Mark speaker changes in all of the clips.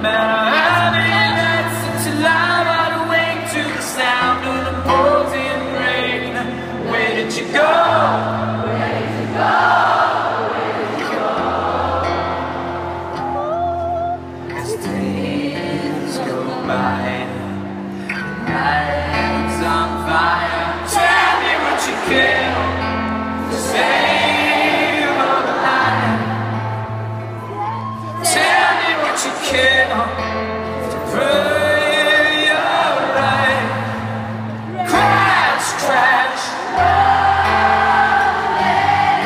Speaker 1: matter how many nights since you lie wide awake to the sound of the pouring rain. Where did you go? Where did you go? Where did you go? As days go by, nights on fire. Tell me what you kill to save all the life. Tell me what you kill to prove you're right. Crash, crash,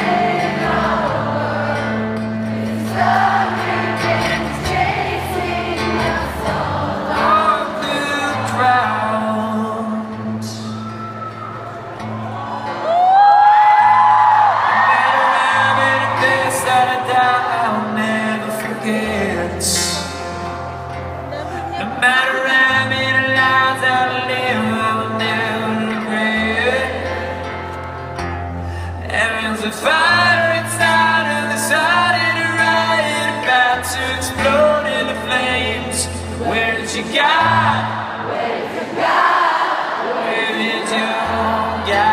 Speaker 1: rolling over. It's the weekend chasing us all on the ground. This that I die, I'll never forget. No matter how many lives I live, I will never regret. Heaven's a fire inside of this heart and a riot about to explode into flames. Where did you go? Where did you go? Where did you go?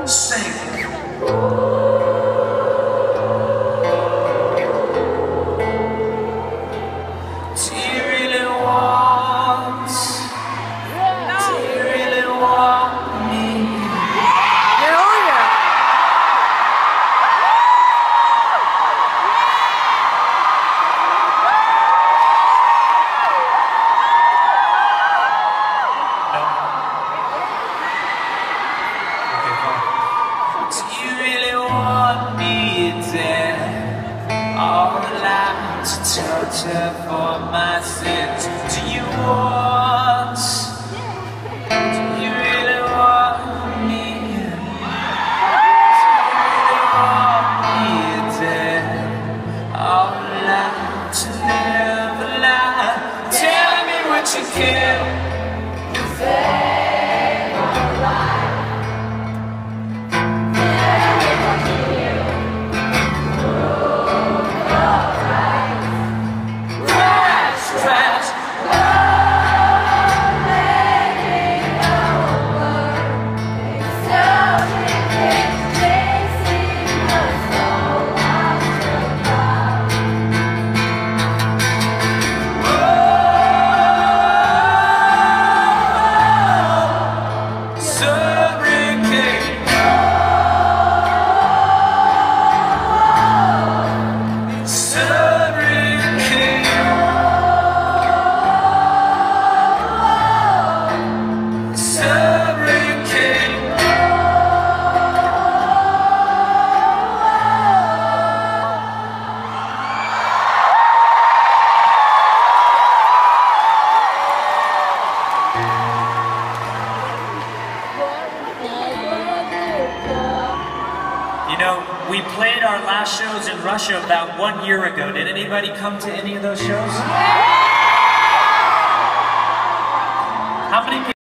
Speaker 1: Sing. Do you really want? Do you really want me? Do you really want me dead? All alive to torture for my sins. Do you want? Do you really want me? Do you really want me dead? All alive to never lie. Tell me what you kill. Save my life. You know, we played our last shows in Russia about 1 year ago. Did anybody come to any of those shows? How many people?